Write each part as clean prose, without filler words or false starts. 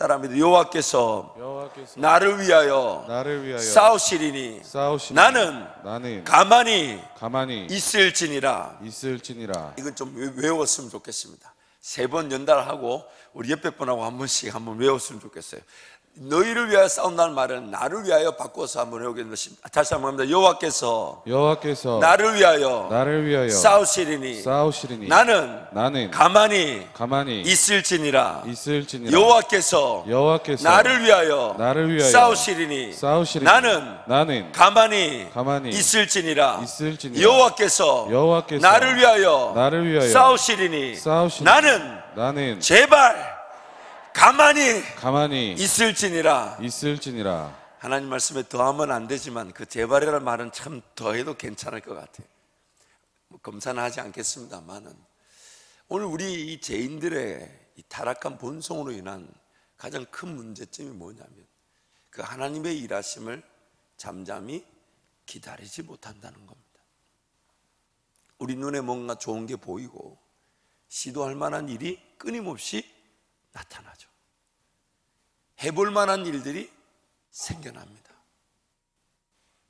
따라합니다. 여호와께서 나를 위하여 싸우시리니 나는 가만히 있을지니라. 이건 좀 외웠으면 좋겠습니다. 3번 연달하고 우리 옆에 분하고 한 번씩 한번 외웠으면 좋겠어요. 너희를 위하여 싸운다는 말은 나를 위하여 바꿔서 한번 해보겠습니다. 다시 한번 합니다. 여호와께서 나를 위하여 싸우시리니 나는 가만히 있을지니라. 여호와께서 나를 위하여 싸우시리니 나는 가만히 있을지니라. 여호와께서 나를 위하여 싸우시리니 나는 제발 가만히 있을지니라. 하나님 말씀에 더하면 안 되지만 그 제발이라는 말은 참 더해도 괜찮을 것 같아요. 검사는 하지 않겠습니다만은 오늘 우리 이 죄인들의 이 타락한 본성으로 인한 가장 큰 문제점이 뭐냐면 그 하나님의 일하심을 잠잠히 기다리지 못한다는 겁니다. 우리 눈에 뭔가 좋은 게 보이고 시도할 만한 일이 끊임없이 나타나죠. 해볼 만한 일들이 생겨납니다.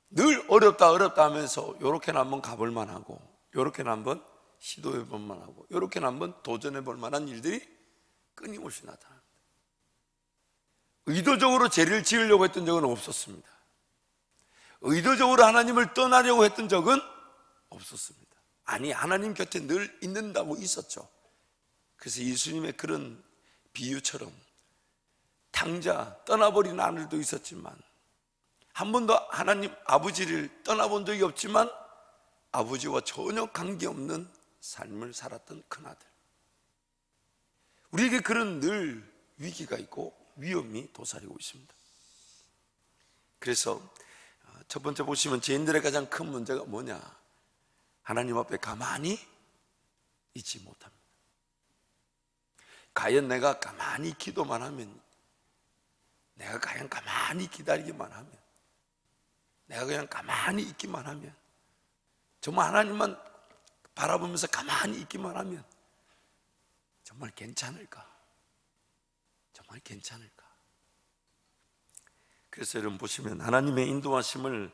늘 어렵다 하면서 요렇게는 한번 가볼 만하고 요렇게는 한번 시도해 볼 만하고 요렇게는 한번 도전해 볼 만한 일들이 끊임없이 나타납니다. 의도적으로 죄를 지으려고 했던 적은 없었습니다. 의도적으로 하나님을 떠나려고 했던 적은 없었습니다. 아니, 하나님 곁에 늘 있는다고 있었죠. 그래서 예수님의 그런 비유처럼 탕자 떠나버린 아들도 있었지만 한 번도 하나님 아버지를 떠나본 적이 없지만 아버지와 전혀 관계없는 삶을 살았던 큰아들. 우리에게 그런 늘 위기가 있고 위험이 도사리고 있습니다. 그래서 첫 번째 보시면 죄인들의 가장 큰 문제가 뭐냐? 하나님 앞에 가만히 있지 못합니다. 과연 내가 가만히 기도만 하면, 내가 그냥 가만히 기다리기만 하면, 내가 그냥 가만히 있기만 하면, 정말 하나님만 바라보면서 가만히 있기만 하면 정말 괜찮을까? 정말 괜찮을까? 그래서 여러분 보시면 하나님의 인도하심을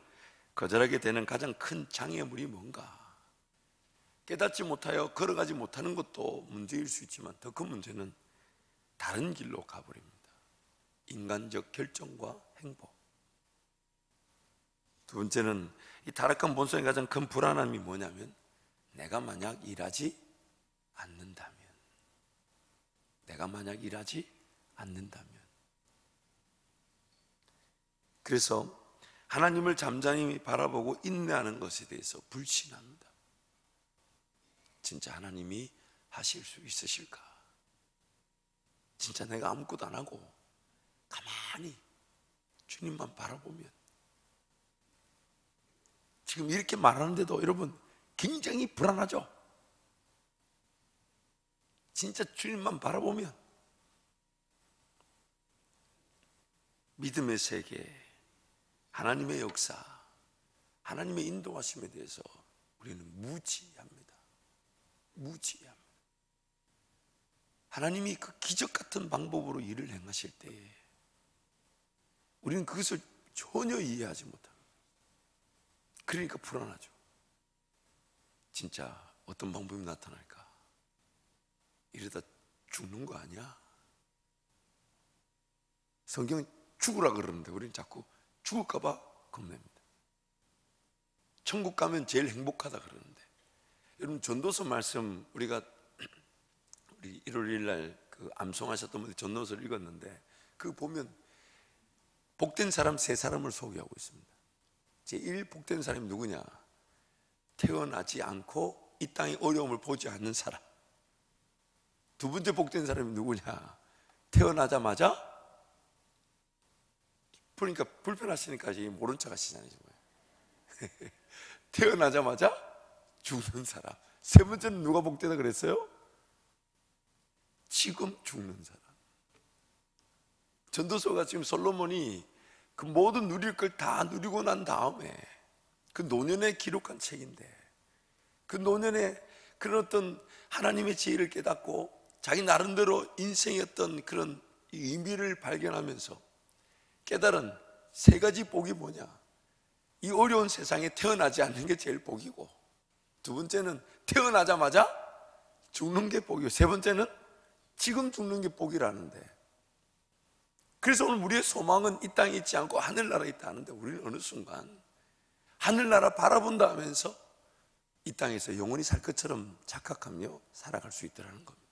거절하게 되는 가장 큰 장애물이 뭔가? 깨닫지 못하여 걸어가지 못하는 것도 문제일 수 있지만 더 큰 문제는 다른 길로 가버립니다. 인간적 결정과 행복. 두 번째는 이 타락한 본성의 가장 큰 불안함이 뭐냐면 내가 만약 일하지 않는다면, 내가 만약 일하지 않는다면. 그래서 하나님을 잠잠히 바라보고 인내하는 것에 대해서 불신합니다. 진짜 하나님이 하실 수 있으실까? 진짜 내가 아무것도 안 하고 가만히 주님만 바라보면. 지금 이렇게 말하는데도 여러분 굉장히 불안하죠? 진짜 주님만 바라보면. 믿음의 세계, 하나님의 역사, 하나님의 인도하심에 대해서 우리는 무지합니다. 하나님이 그 기적 같은 방법으로 일을 행하실 때에 우리는 그것을 전혀 이해하지 못합니다. 그러니까 불안하죠. 진짜 어떤 방법이 나타날까? 이러다 죽는 거 아니야? 성경은 죽으라 그러는데 우리는 자꾸 죽을까 봐 겁냅니다. 천국 가면 제일 행복하다 그러는데, 여러분 전도서 말씀 우리 1월 1일 날 그 암송하셨던 분들 전도서를 읽었는데 그 보면 복된 사람 3사람을 소개하고 있습니다. 제1 복된 사람이 누구냐? 태어나지 않고 이 땅의 어려움을 보지 않는 사람. 두 번째 복된 사람이 누구냐? 태어나자마자, 그러니까 불편하시니까 모른 척 하시잖아요. 태어나자마자 죽는 사람. 세 번째는 누가 복되다 그랬어요? 지금 죽는 사람. 전도서가 지금 솔로몬이 그 모든 누릴 걸 다 누리고 난 다음에 그 노년에 기록한 책인데, 그 노년에 그런 어떤 하나님의 지혜를 깨닫고 자기 나름대로 인생의 어떤 그런 이 의미를 발견하면서 깨달은 세 가지 복이 뭐냐? 이 어려운 세상에 태어나지 않는 게 제일 복이고, 두 번째는 태어나자마자 죽는 게 복이고, 세 번째는 지금 죽는 게 복이라는데, 그래서 오늘 우리의 소망은 이 땅에 있지 않고 하늘나라에 있다는데, 우리는 어느 순간 하늘나라 바라본다 하면서 이 땅에서 영원히 살 것처럼 착각하며 살아갈 수 있다는 겁니다.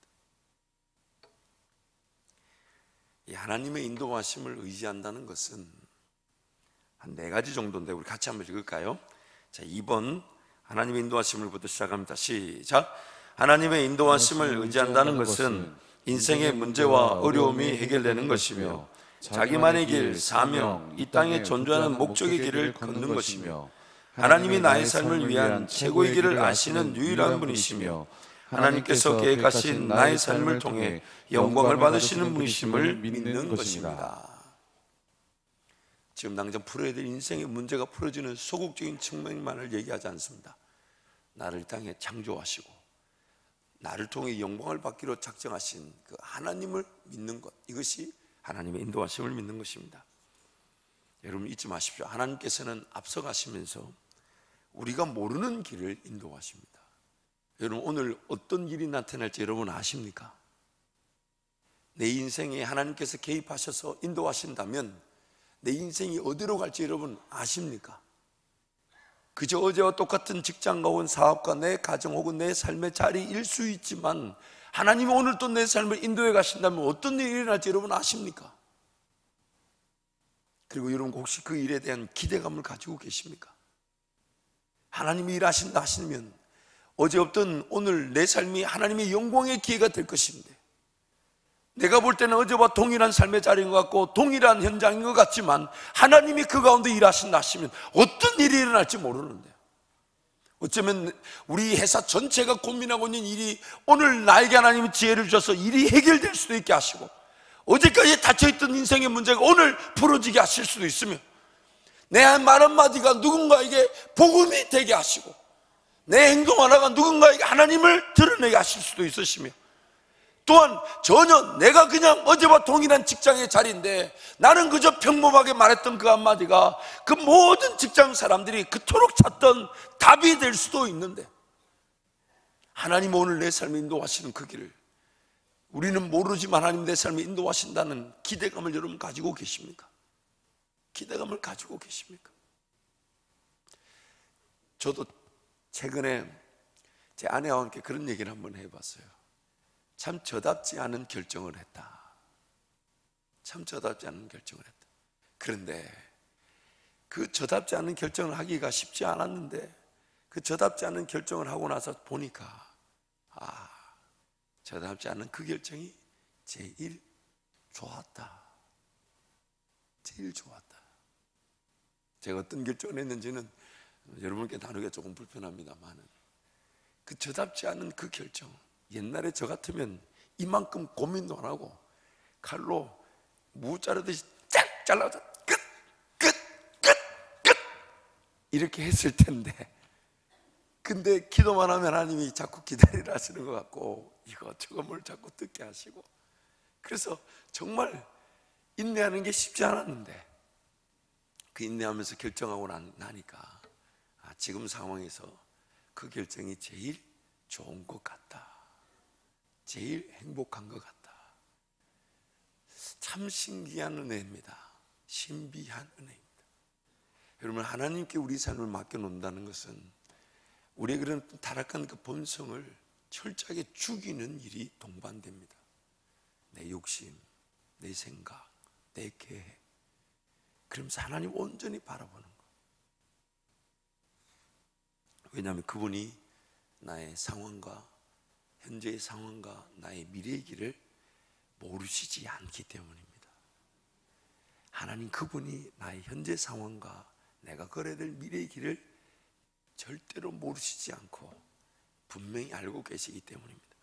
이 하나님의 인도하심을 의지한다는 것은 한 4가지 정도인데, 우리 같이 한번 읽을까요? 자, 2번 하나님의 인도하심을부터 시작합니다. 시작. 하나님의 인도하심을 의지한다는 것은 인생의 문제와 어려움이 해결되는 것이며, 자기만의 길, 사명, 이 땅에 존재하는 목적의 길을 걷는 것이며, 하나님이 나의 삶을 위한 최고의 길을 아시는 유일한 분이시며, 하나님께서 계획하신 나의 삶을 통해 영광을 받으시는 분이심을 믿는 것입니다. 지금 당장 풀어야 될 인생의 문제가 풀어지는 소극적인 측면만을 얘기하지 않습니다. 나를 이 땅에 창조하시고 나를 통해 영광을 받기로 작정하신 그 하나님을 믿는 것, 이것이 하나님의 인도하심을 믿는 것입니다. 여러분 잊지 마십시오. 하나님께서는 앞서가시면서 우리가 모르는 길을 인도하십니다. 여러분 오늘 어떤 일이 나타날지 여러분 아십니까? 내 인생에 하나님께서 개입하셔서 인도하신다면 내 인생이 어디로 갈지 여러분 아십니까? 그저 어제와 똑같은 직장가 혹은 사업가, 내 가정 혹은 내 삶의 자리일 수 있지만, 하나님이 오늘 또 내 삶을 인도해 가신다면 어떤 일이 일어날지 여러분 아십니까? 그리고 여러분 혹시 그 일에 대한 기대감을 가지고 계십니까? 하나님이 일하신다 하시면 어제 없던 오늘 내 삶이 하나님의 영광의 기회가 될 것인데, 내가 볼 때는 어제와 동일한 삶의 자리인 것 같고 동일한 현장인 것 같지만, 하나님이 그 가운데 일하신다 하시면 어떤 일이 일어날지 모르는데, 어쩌면 우리 회사 전체가 고민하고 있는 일이 오늘 나에게 하나님이 지혜를 주셔서 일이 해결될 수도 있게 하시고, 어제까지 닫혀있던 인생의 문제가 오늘 풀어지게 하실 수도 있으며, 내 말 한마디가 누군가에게 복음이 되게 하시고, 내 행동 하나가 누군가에게 하나님을 드러내게 하실 수도 있으시며, 또한 전혀 내가 그냥 어제와 동일한 직장의 자리인데 나는 그저 평범하게 말했던 그 한마디가 그 모든 직장 사람들이 그토록 찾던 답이 될 수도 있는데, 하나님 오늘 내 삶에 인도하시는 그 길을 우리는 모르지만 하나님 내 삶에 인도하신다는 기대감을 여러분 가지고 계십니까? 기대감을 가지고 계십니까? 저도 최근에 제 아내와 함께 그런 얘기를 한번 해봤어요. 참 저답지 않은 결정을 했다. 참 저답지 않은 결정을 했다. 그런데 그 저답지 않은 결정을 하기가 쉽지 않았는데, 그 저답지 않은 결정을 하고 나서 보니까 저답지 않은 그 결정이 제일 좋았다. 제일 좋았다. 제가 어떤 결정을 했는지는 여러분께 나누기가 조금 불편합니다만, 그 저답지 않은 그 결정, 옛날에 저 같으면 이만큼 고민도 안 하고 칼로 무 자르듯이 쫙 잘라서 끝 이렇게 했을 텐데, 근데 기도만 하면 하나님이 자꾸 기다리라 하시는 것 같고 이것저것 뭘 자꾸 듣게 하시고, 그래서 정말 인내하는 게 쉽지 않았는데, 그 인내하면서 결정하고 나니까 지금 상황에서 그 결정이 제일 좋은 것 같다. 제일 행복한 것 같다. 참 신기한 은혜입니다. 신비한 은혜입니다. 여러분, 하나님께 우리 삶을 맡겨놓는다는 것은 우리의 그런 타락한 그 본성을 철저하게 죽이는 일이 동반됩니다. 내 욕심, 내 생각, 내 계획, 그러면서 하나님 온전히 바라보는 것. 왜냐하면 그분이 나의 상황과 현재의 상황과 나의 미래의 길을 모르시지 않기 때문입니다. 하나님 그분이 나의 현재 상황과 내가 걸어야 될 미래의 길을 절대로 모르시지 않고 분명히 알고 계시기 때문입니다.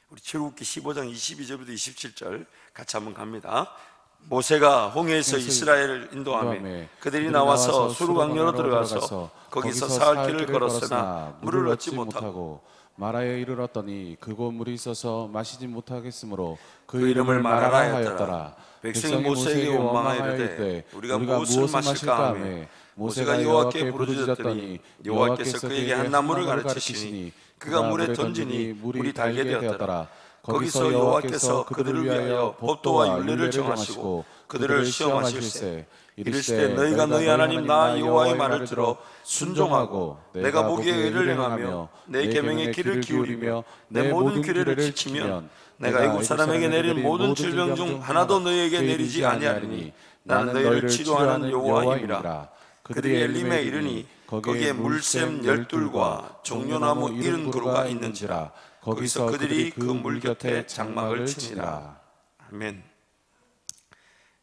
우리 출애굽기 15장 22절부터 27절 같이 한번 갑니다. 모세가 홍해에서 이스라엘을 인도하며 그들이 나와서 수르강로로 들어가서 거기서 사흘 길을 걸었으나 물을 얻지 못하고 마라에 이르렀더니 그곳 물이 있어서 마시지 못하겠으므로 그 이름을 이름을 마라라 마라라 하였더라. 하였더라. 백성이 모세에게 원망하여 이르되 우리가 무엇을 마실까 하며 모세가 여호와께 부르짖었더니 여호와께서 그에게 한 나무를 가르치시니 그가 물에 던지니 물이 달게 되었더라. 거기서 여호와께서 그들을 위하여 법도와 율례를 정하시고 그들을 시험하실세 이르시되 너희가 너희 하나님 나 여호와의 말을 들어 순종하고 내가 보기에 의를 행하며 내 계명의 귀를 기울이며 내 모든 규례를 지키면 내가 애굽 사람에게 내린 모든 질병 중 하나도 너희에게 내리지 아니하리니 나는 너희를 치료하는 여호와임이라. 그들이 엘림에 이르니 거기에 물샘 12과 종려나무 70그루가 있는지라. 거기서 그들이 그 물 곁에 장막을 치니라. 아멘.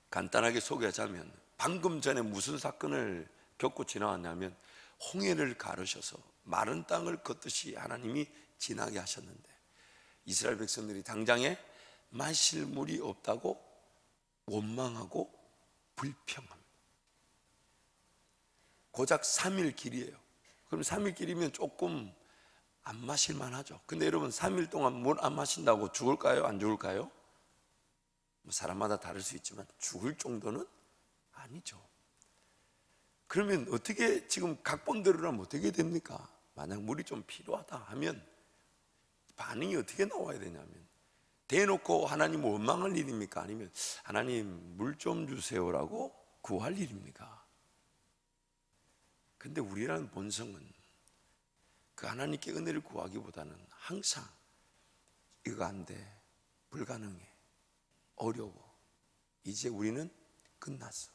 간단하게 소개하자면 방금 전에 무슨 사건을 겪고 지나왔냐면 홍해를 가르셔서 마른 땅을 걷듯이 하나님이 지나게 하셨는데 이스라엘 백성들이 당장에 마실 물이 없다고 원망하고 불평합니다. 고작 3일 길이에요. 그럼 3일 길이면 조금 안 마실만 하죠. 근데 여러분 3일 동안 물 안 마신다고 죽을까요? 안 죽을까요? 뭐 사람마다 다를 수 있지만 죽을 정도는 아니죠. 그러면 어떻게 지금 각본대로라면 어떻게 됩니까? 만약 물이 좀 필요하다 하면 반응이 어떻게 나와야 되냐면 대놓고 하나님 원망할 일입니까? 아니면 하나님 물 좀 주세요라고 구할 일입니까? 근데 우리라는 본성은 그 하나님께 은혜를 구하기보다는 항상 이거 안 돼, 불가능해, 어려워, 이제 우리는 끝났어,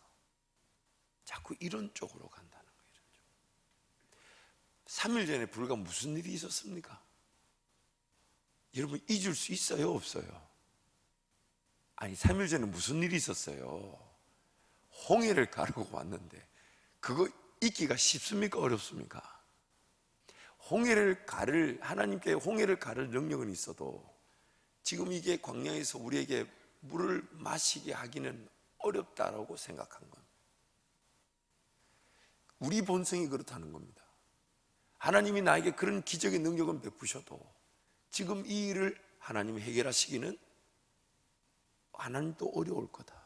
자꾸 이런 쪽으로 간다는 거예요. 3일 전에 불과 무슨 일이 있었습니까? 여러분 잊을 수 있어요, 없어요? 아니 3일 전에 무슨 일이 있었어요? 홍해를 가르고 왔는데 그거 잊기가 쉽습니까? 어렵습니까? 하나님께 홍해를 가를 능력은 있어도 지금 이게 광야에서 우리에게 물을 마시게 하기는 어렵다라고 생각한 겁니다. 우리 본성이 그렇다는 겁니다. 하나님이 나에게 그런 기적의 능력은 베푸셔도 지금 이 일을 하나님이 해결하시기는 하나님도 어려울 거다.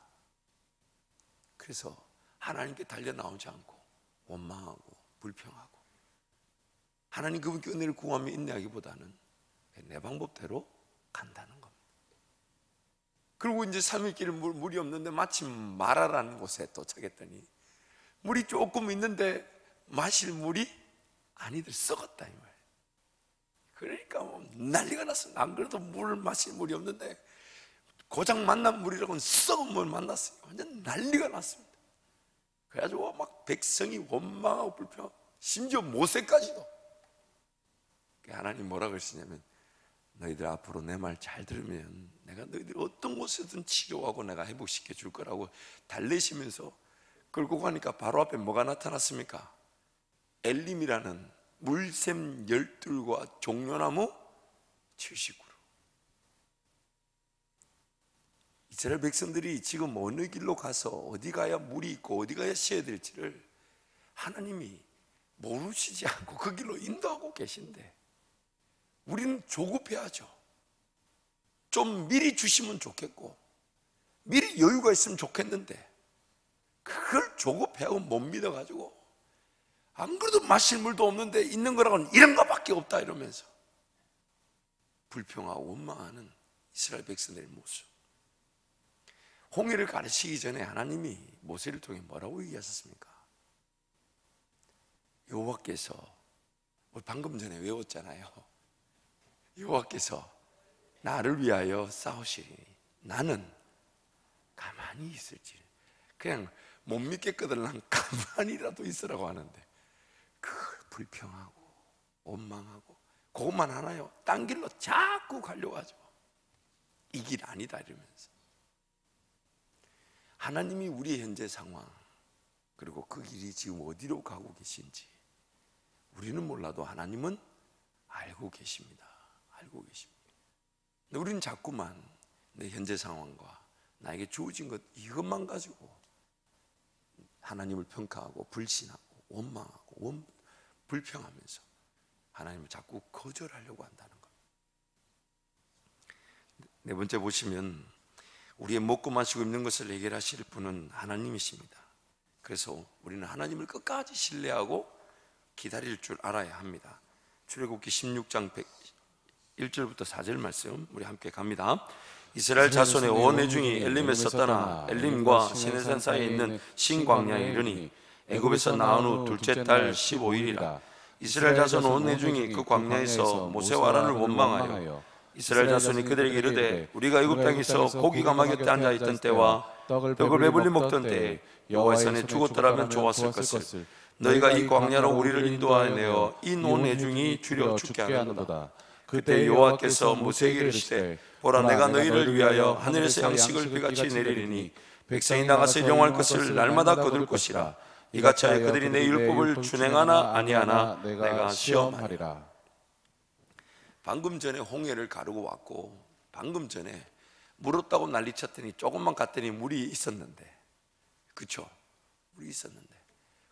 그래서 하나님께 달려 나오지 않고 원망하고 불평하고 하나님 그분께 은혜를 구하며 인내하기보다는 내 방법대로 간다는 겁니다. 그리고 이제 3일길 물이 없는데 마침 마라라는 곳에 도착했더니 물이 조금 있는데 마실 물이 아니들 썩었다 이 말. 그러니까 뭐 난리가 났어요. 안 그래도 물 마실 물이 없는데 고작 만난 물이라고는 썩은 물 만났어요. 완전 난리가 났습니다. 그래가지고 막 백성이 원망하고 불평하고 심지어 모세까지도. 하나님 뭐라 그러시냐면 너희들 앞으로 내 말 잘 들으면 내가 너희들 어떤 곳에든 치료하고 내가 회복시켜 줄 거라고 달래시면서 끌고 가니까 바로 앞에 뭐가 나타났습니까? 엘림이라는 물샘 12과 종려나무 70그루. 이스라엘 백성들이 지금 어느 길로 가서 어디 가야 물이 있고 어디 가야 쉬어야 될지를 하나님이 모르시지 않고 그 길로 인도하고 계신데 우리는 조급해하죠. 좀 미리 주시면 좋겠고 미리 여유가 있으면 좋겠는데 그걸 조급해하고 못 믿어가지고 안 그래도 마실 물도 없는데 있는 거라고는 이런 거밖에 없다 이러면서 불평하고 원망하는 이스라엘 백성들의 모습. 홍해를 가르치기 전에 하나님이 모세를 통해 뭐라고 얘기하셨습니까? 여호와께서 방금 전에 외웠잖아요. 여호와께서 나를 위하여 싸우시리니 나는 가만히 있을지. 그냥 못 믿겠거든 난 가만히라도 있으라고 하는데 그걸 불평하고 원망하고 그것만 하나요? 딴 길로 자꾸 가려고 하죠. 이 길 아니다 이러면서. 하나님이 우리의 현재 상황 그리고 그 길이 지금 어디로 가고 계신지 우리는 몰라도 하나님은 알고 계십니다. 알고 계십니다. 근데 우리는 자꾸만 내 현재 상황과 나에게 주어진 것 이것만 가지고 하나님을 평가하고 불신하고 원망하고 불평하면서 하나님을 자꾸 거절하려고 한다는 것. 네 번째 보시면 우리의 먹고 마시고 입는 것을 해결하실 분은 하나님이십니다. 그래서 우리는 하나님을 끝까지 신뢰하고 기다릴 줄 알아야 합니다. 출애굽기 16장 1절부터 4절 말씀 우리 함께 갑니다. 이스라엘 자손의 온 회중이 엘림에서 떠나 엘림과 시내산 사이에 있는 신광야에 이르니 애굽에서 나온 후 둘째 달 15일이라 이스라엘 자손 온 회중이 그 광야에서 모세와 아론을 원망하여 이스라엘 자손이 그들에게 이르되 우리가 애굽 땅에서 고기가 막에 앉아 있던 때와 떡을 배불리 먹던 때에 여호와의 손에 죽었더라면 좋았을 것을 너희가 이 광야로 우리를 인도하여 이 온 회중이 주려 죽게 하는도다. 그때 여호와께서 모세에게 이르시되 보라 내가 너희를 위하여 하늘에서 양식을 비같이 내리리니 백성이 나가서 일용할 것을 날마다 거둘 것이라. 이같이 하여 그들이 내 율법을 준행하나 아니하나 내가 시험하리라. 방금 전에 홍해를 가르고 왔고 방금 전에 물 없다고 난리쳤더니 조금만 갔더니 물이 있었는데, 그렇죠? 물이 있었는데,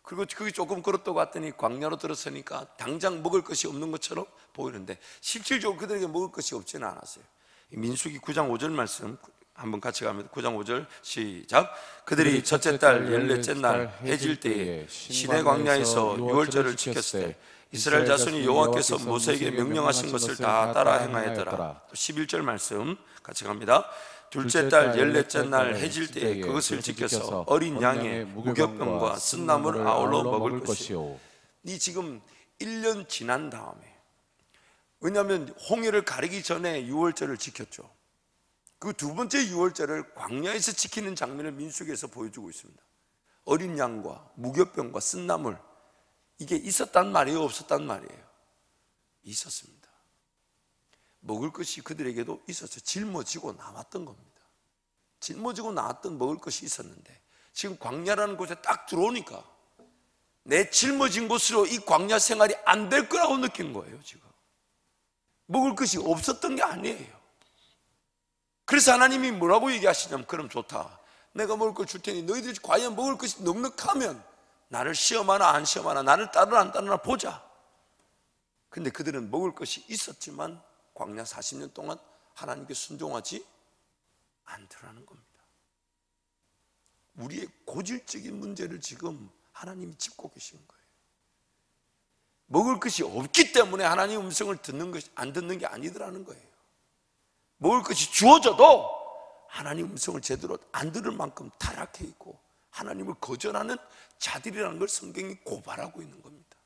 그리고 그게 조금 걸었다고 갔더니 광야로 들어서니까 당장 먹을 것이 없는 것처럼 보이는데 실질적으로 그들에게 먹을 것이 없지는 않았어요. 민수기 9장 5절 말씀 한번 같이 가면 9장 5절 시작. 그들이 첫째 달 14째 날 해질 때에 시내 광야에서 유월절을 지켰을 때 이스라엘 자손이 여호와께서 모세에게 명령하신 것을 다 따라 행하였더라. 11절 말씀 같이 갑니다. 둘째 달 14째 날 해질 때에 그것을 지켜서 어린 양의 무교병과 쓴나물을 아울러 먹을 것이요. 이 지금 1년 지난 다음에, 왜냐하면 홍해를 가르기 전에 유월절을 지켰죠. 그 두 번째 유월절을 광야에서 지키는 장면을 민수기에서 보여주고 있습니다. 어린 양과 무교병과 쓴나물, 이게 있었단 말이에요, 없었단 말이에요? 있었습니다. 먹을 것이 그들에게도 있었어요. 짊어지고 나왔던 겁니다. 짊어지고 나왔던 먹을 것이 있었는데 지금 광야라는 곳에 딱 들어오니까 내 짊어진 곳으로 이 광야 생활이 안 될 거라고 느낀 거예요. 지금 먹을 것이 없었던 게 아니에요. 그래서 하나님이 뭐라고 얘기하시냐면, 그럼 좋다, 내가 먹을 걸 줄 테니 너희들이 과연 먹을 것이 넉넉하면 나를 시험하나 안 시험하나, 나를 따르나 안 따르나 보자. 근데 그들은 먹을 것이 있었지만 광야 40년 동안 하나님께 순종하지 않더라는 겁니다. 우리의 고질적인 문제를 지금 하나님이 짚고 계신 거예요. 먹을 것이 없기 때문에 하나님 음성을 듣는 것이, 안 듣는 게 아니더라는 거예요. 먹을 것이 주어져도 하나님 음성을 제대로 안 들을 만큼 타락해 있고 하나님을 거절하는 자들이라는 걸 성경이 고발하고 있는 겁니다.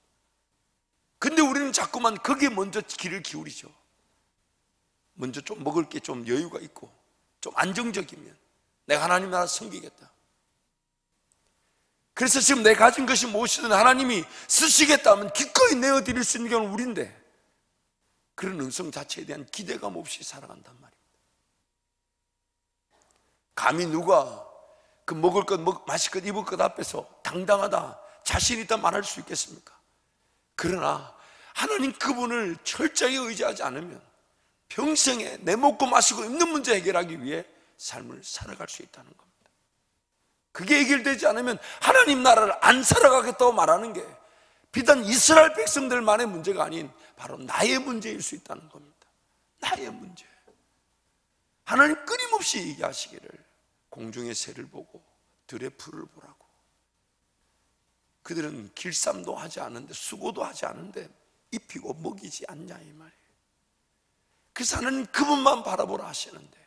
근데 우리는 자꾸만 거기에 먼저 귀를 기울이죠. 먼저 좀 먹을 게 좀 여유가 있고 좀 안정적이면 내가 하나님 나라 섬기겠다. 그래서 지금 내 가진 것이 무엇이든 하나님이 쓰시겠다면 기꺼이 내어드릴 수 있는 경우는 우리인데, 그런 음성 자체에 대한 기대감 없이 살아간단 말입니다. 감히 누가 그 먹을 것, 마실 것, 입을 것 앞에서 당당하다, 자신 있다 말할 수 있겠습니까? 그러나 하나님 그분을 철저히 의지하지 않으면 평생에 내 먹고 마시고 입는 문제 해결하기 위해 삶을 살아갈 수 있다는 겁니다. 그게 해결되지 않으면 하나님 나라를 안 살아가겠다고 말하는 게 비단 이스라엘 백성들만의 문제가 아닌 바로 나의 문제일 수 있다는 겁니다. 나의 문제. 하나님 끊임없이 얘기하시기를 공중의 새를 보고 들의 풀을 보라고. 그들은 길쌈도 하지 않은데, 수고도 하지 않은데 입히고 먹이지 않냐 이 말이에요. 그래서 하나님 그분만 바라보라 하시는데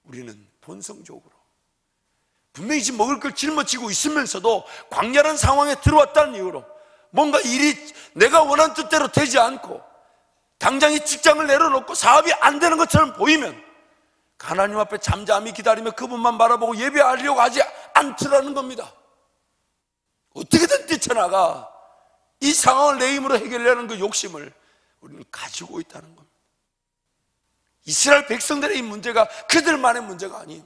우리는 본성적으로 분명히 지금 먹을 걸 짊어지고 있으면서도 광야라는 상황에 들어왔다는 이유로 뭔가 일이 내가 원하는 뜻대로 되지 않고 당장 이 직장을 내려놓고 사업이 안 되는 것처럼 보이면 하나님 앞에 잠잠히 기다리며 그분만 바라보고 예배하려고 하지 않더라는 겁니다. 어떻게든 뛰쳐나가 이 상황을 내 힘으로 해결하려는 그 욕심을 우리는 가지고 있다는 겁니다. 이스라엘 백성들의 이 문제가 그들만의 문제가 아닌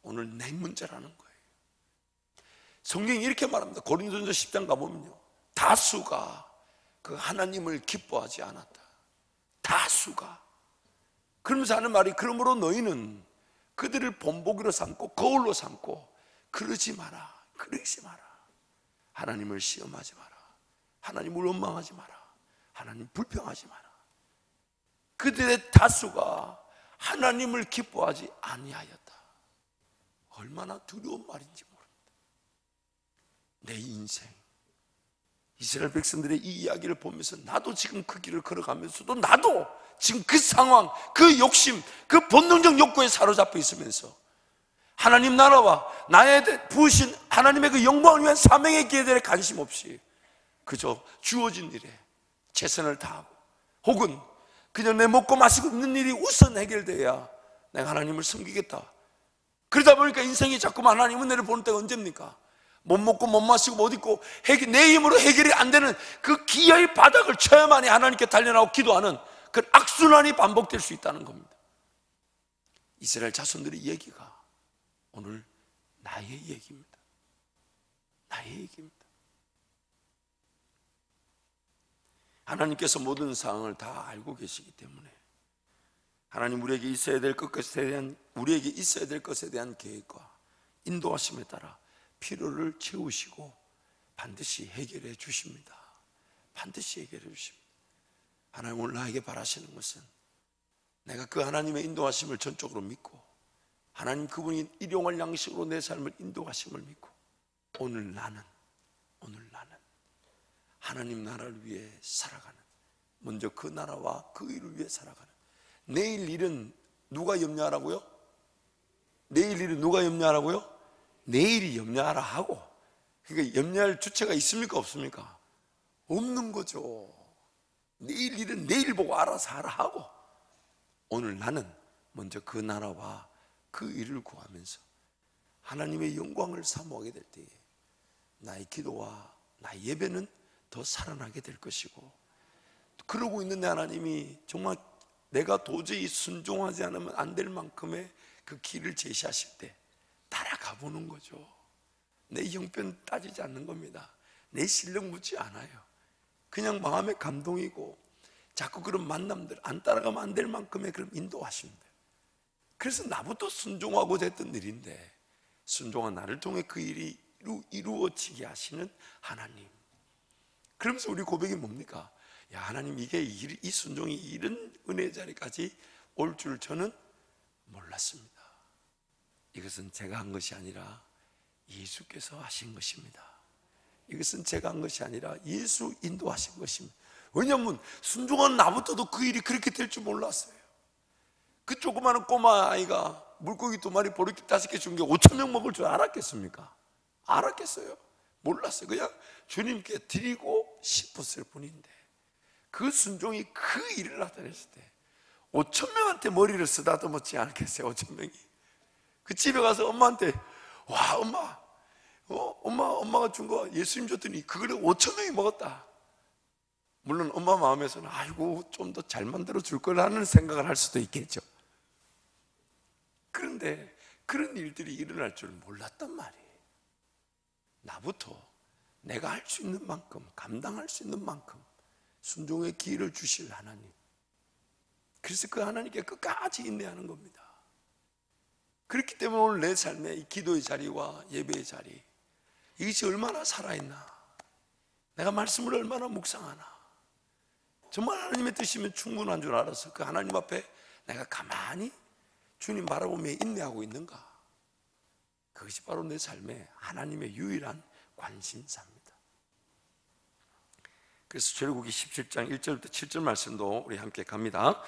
오늘 내 문제라는 거예요. 성경이 이렇게 말합니다. 고린도전서 10장 가보면요, 다수가 그 하나님을 기뻐하지 않았다. 다수가. 그러면서 하는 말이, 그러므로 너희는 그들을 본보기로 삼고 거울로 삼고 그러지 마라, 그러지 마라. 하나님을 시험하지 마라. 하나님을 원망하지 마라. 하나님 불평하지 마라. 그들의 다수가 하나님을 기뻐하지 아니하였다. 얼마나 두려운 말인지 모릅니다. 내 인생, 이스라엘 백성들의 이 이야기를 보면서 나도 지금 그 길을 걸어가면서도 나도 지금 그 상황, 그 욕심, 그 본능적 욕구에 사로잡혀 있으면서 하나님 나라와 나의 부으신 하나님의 그 영광을 위한 사명의 기회들에 관심 없이 그저 주어진 일에 최선을 다하고 혹은 그냥 내 먹고 마시고 있는 일이 우선 해결돼야 내가 하나님을 섬기겠다. 그러다 보니까 인생이 자꾸만 하나님 은혜를 보는 때가 언제입니까? 못 먹고 못 마시고 못 입고 내 힘으로 해결이 안 되는 그 기여의 바닥을 쳐야만이 하나님께 달려나오고 기도하는 그 악순환이 반복될 수 있다는 겁니다. 이스라엘 자손들의 얘기가 오늘 나의 얘기입니다. 나의 얘기입니다. 하나님께서 모든 상황을 다 알고 계시기 때문에 하나님 우리에게 있어야 될 것에 대한 계획과 인도하심에 따라 필요를 채우시고 반드시 해결해 주십니다. 반드시 해결해 주십니다. 하나님 오늘 나에게 바라시는 것은 내가 그 하나님의 인도하심을 전적으로 믿고 하나님 그분이 일용할 양식으로 내 삶을 인도하심을 믿고 오늘 나는 하나님 나라를 위해 살아가는, 먼저 그 나라와 그 일을 위해 살아가는, 내일 일은 누가 염려하라고요? 내일 일은 누가 염려하라고요? 내일이 염려하라 하고. 그러니까 염려할 주체가 있습니까 없습니까? 없는 거죠. 내일 일은 내일 보고 알아서 하라 하고 오늘 나는 먼저 그 나라와 그 일을 구하면서 하나님의 영광을 사모하게 될 때에 나의 기도와 나의 예배는 더 살아나게 될 것이고, 그러고 있는데 하나님이 정말 내가 도저히 순종하지 않으면 안 될 만큼의 그 길을 제시하실 때 따라가 보는 거죠. 내 형편 따지지 않는 겁니다. 내 실력 묻지 않아요. 그냥 마음의 감동이고 자꾸 그런 만남들 안 따라가면 안 될 만큼의 그런 인도하십니다. 그래서 나부터 순종하고자 했던 일인데 순종한 나를 통해 그 일이 이루어지게 하시는 하나님. 그러면서 우리 고백이 뭡니까? 야, 하나님 이게 이 순종이 이런 은혜의 자리까지 올 줄 저는 몰랐습니다. 이것은 제가 한 것이 아니라 예수께서 하신 것입니다. 이것은 제가 한 것이 아니라 예수 인도하신 것입니다. 왜냐하면 순종한 나부터도 그 일이 그렇게 될 줄 몰랐어요. 그 조그마한 꼬마 아이가 물고기 2마리 보리끼 5개 준 게 5,000명 먹을 줄 알았겠습니까? 알았겠어요? 몰랐어요. 그냥 주님께 드리고 싶었을 뿐인데 그 순종이 그 일을 나타냈을 때 5,000명한테 머리를 쓰다듬었지 않겠어요? 5,000명이 그 집에 가서 엄마한테 와 엄마가 준 거 예수님 줬더니 그거를 5,000명이 먹었다. 물론 엄마 마음에서는 아이고 좀 더 잘 만들어 줄 거라는 생각을 할 수도 있겠죠. 그런데 그런 일들이 일어날 줄 몰랐단 말이에요. 나부터 내가 할 수 있는 만큼, 감당할 수 있는 만큼 순종의 기회를 주실 하나님. 그래서 그 하나님께 끝까지 인내하는 겁니다. 그렇기 때문에 오늘 내 삶의 이 기도의 자리와 예배의 자리, 이것이 얼마나 살아있나, 내가 말씀을 얼마나 묵상하나, 정말 하나님의 뜻이면 충분한 줄 알아서 그 하나님 앞에 내가 가만히 주님 바라보며 인내하고 있는가, 그것이 바로 내 삶의 하나님의 유일한 관심사입니다. 그래서 출애굽기 17장 1절부터 7절 말씀도 우리 함께 갑니다.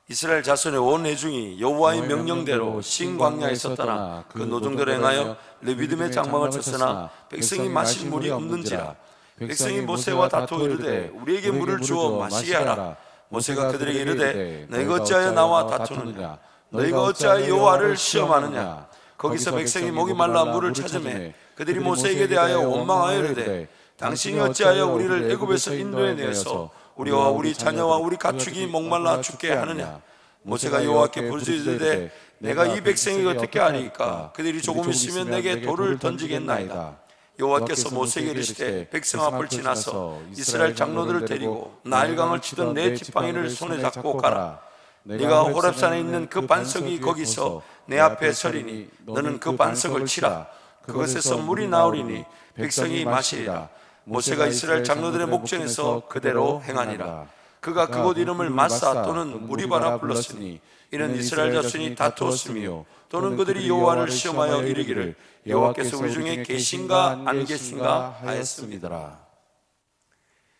이스라엘 자손의 온 회중이 여호와의 명령대로 신광야에서 떠나 그 노정대로 행하여 레비딤의 장막을 쳤으나 백성이 마실 물이 없는지라. 백성이 모세와 다투어 이르되 우리에게 물을 주어 마시게 하라. 모세가 그들에게 이르되 너희가 어찌하여 나와 다투느냐, 너희가 어찌하여 여호와를 시험하느냐. 거기서 백성이 목이 말라 물을 찾으매 그들이 모세에게 대하여 원망하여 이르되 당신이 어찌하여 우리를 애굽에서 인도해 내어서 우리와 우리 자녀와 우리 가축이 목말라 죽게 하느냐. 모세가 여호와께 부르짖으되 내가 이 백성이 어떻게 하리까. 그들이 조금 있으면 내게 돌을 던지겠나이다. 여호와께서 모세에게 이르시되 백성 앞을 지나서 이스라엘 장로들을 데리고 나일강을 치던 네 지팡이를 손에 잡고 가라. 네가 호렙산에 있는 그 반석이 거기서 내 앞에 서리니 너는 그 반석을 치라. 그것에서 물이 나오리니 백성이 마시리라. 모세가 이스라엘 장로들의 목전에서 그대로 행하니라. 그가 그곳 이름을 마사 또는 무리바라 불렀으니 이는 이스라엘 자손이 다투었으며 또는 그들이 여호와를 시험하여 이르기를 여호와께서 우리 중에 계신가 안 계신가 하였습니다.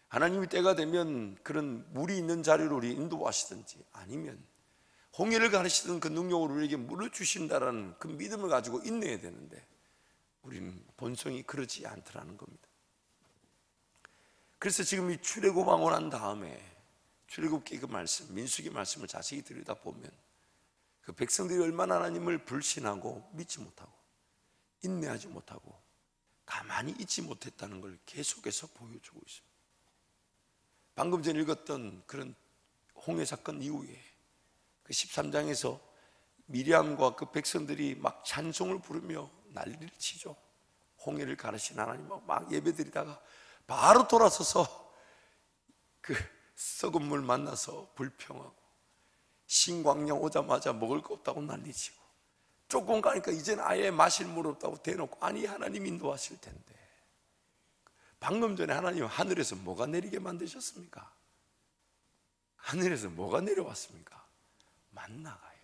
하나님이 때가 되면 그런 물이 있는 자리로 우리 인도하시든지 아니면 홍해를 가르치던 그 능력으로 우리에게 물을 주신다라는 그 믿음을 가지고 인내해야 되는데 우리는 본성이 그렇지 않더라는 겁니다. 그래서 지금 이 출애굽 왕원한 다음에 출애굽기 그 말씀, 민수기 말씀을 자세히 들여다보면 그 백성들이 얼마나 하나님을 불신하고 믿지 못하고 인내하지 못하고 가만히 있지 못했다는 걸 계속해서 보여주고 있습니다. 방금 전에 읽었던 그런 홍해 사건 이후에 그 13장에서 미리암과 그 백성들이 막 찬송을 부르며 난리를 치죠. 홍해를 가르친 하나님하고 막 예배드리다가 바로 돌아서서 그 썩은 물 만나서 불평하고 신광야 오자마자 먹을 거 없다고 난리치고 조금 가니까 이제는 아예 마실 물 없다고 대놓고 아니 하나님 인도하실 텐데 방금 전에 하나님 하늘에서 뭐가 내리게 만드셨습니까? 하늘에서 뭐가 내려왔습니까? 만나가요.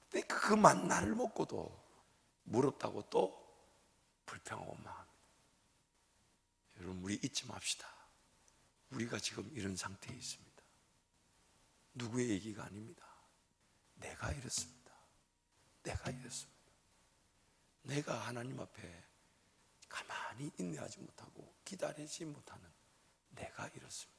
근데 그 만나를 먹고도 물 없다고 또 불평하고 막 여러분 우리 잊지 맙시다. 우리가 지금 이런 상태에 있습니다. 누구의 얘기가 아닙니다. 내가 이렇습니다. 내가 이렇습니다. 내가 하나님 앞에 가만히 인내하지 못하고 기다리지 못하는 내가 이렇습니다.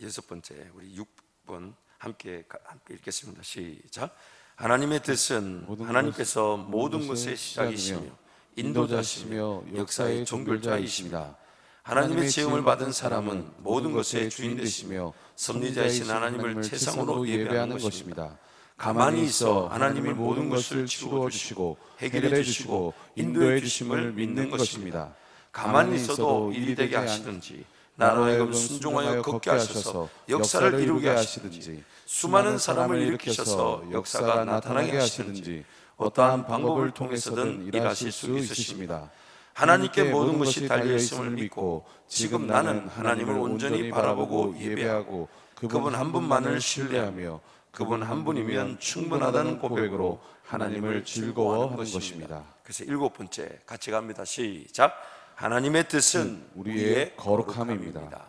여섯 번째 우리 6번 함께 읽겠습니다. 시작. 하나님의 뜻은 하나님께서 모든 것의 시작이시며 인도자시며 역사의 종결자이십니다. 하나님의 지음을 받은 사람은 모든 것의 주인 되시며 섭리자이신 하나님을 최상으로 예배하는 것입니다. 가만히 있어 하나님이 모든 것을 치루어 주시고 해결해 주시고 인도해 주심을 믿는 것입니다. 가만히 있어도 일이 되게 하시든지 나로 하여금 순종하여 걷게 하셔서 역사를 이루게 하시든지 수많은 사람을 일으키셔서 역사가 나타나게 하시든지 어떠한 방법을 통해서든 일하실 수 있으십니다. 하나님께 모든 것이 달려있음을 믿고 지금 나는 하나님을 온전히 바라보고 예배하고 그분 한 분만을 신뢰하며 그분 한 분이면 충분하다는 고백으로 하나님을 즐거워하는 것입니다. 그래서 일곱 번째 같이 갑니다. 시작. 하나님의 뜻은 우리의 거룩함입니다.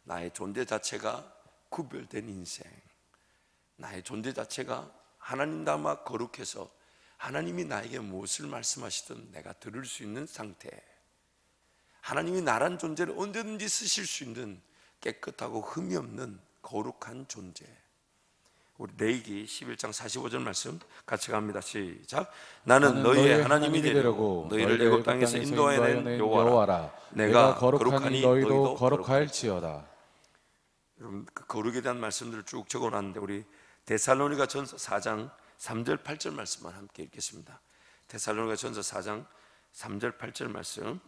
나의 존재 자체가 구별된 인생, 나의 존재 자체가 하나님 닮아 거룩해서 하나님이 나에게 무엇을 말씀하시든 내가 들을 수 있는 상태, 하나님이 나란 존재를 언제든지 쓰실 수 있는 깨끗하고 흠이 없는 거룩한 존재. 우리 레위기 11장 45절 말씀 같이 갑니다. 시작. 나는 너희의 하나님이 되려고 너희를 애굽 땅에서 인도하여낸 여호와라. 내가 거룩하니 너희도 거룩할지어다. 여러분 그 거룩에 대한 말씀들을 쭉 적어놨는데 우리 데살로니가 전서 4장 3절 8절 말씀만 함께 읽겠습니다. 데살로니가 전서 4장 3절 8절 말씀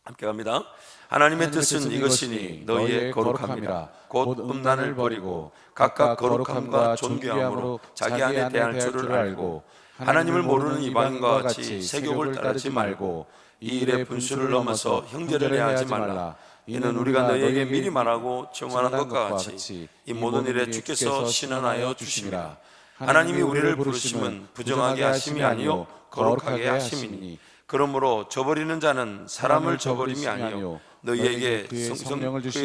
함께 갑니다. 하나님의 뜻은 이것이니 너희의 거룩함이라 곧 음란을 버리고 각각 거룩함과 존귀함으로 자기 안에 대할 줄을 알고 하나님을 모르는 이방인과 같이 세욕을 따르지 말고 이 일의 분수를 넘어서 형제를 해하지 말라. 이는 우리가 너희에게 미리 말하고 정하는 것과 같이 이 모든 일에 주께서 신원하여 주심이라. 하나님이 우리를 부르심은 부정하게 하심이 아니요 거룩하게 하심이니 그러므로 저버리는 자는 사람을 저버림이 아니요 너희에게 그의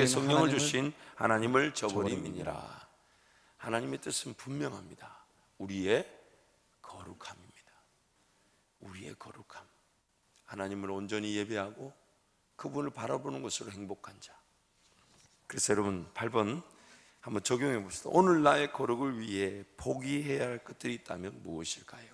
성령을 주신 하나님을 저버림이니라. 하나님의 뜻은 분명합니다. 우리의 거룩함입니다. 우리의 거룩함. 하나님을 온전히 예배하고 그분을 바라보는 것으로 행복한 자. 그래서 여러분 8번 한번 적용해 봅시다. 오늘 나의 거룩을 위해 포기해야 할 것들이 있다면 무엇일까요?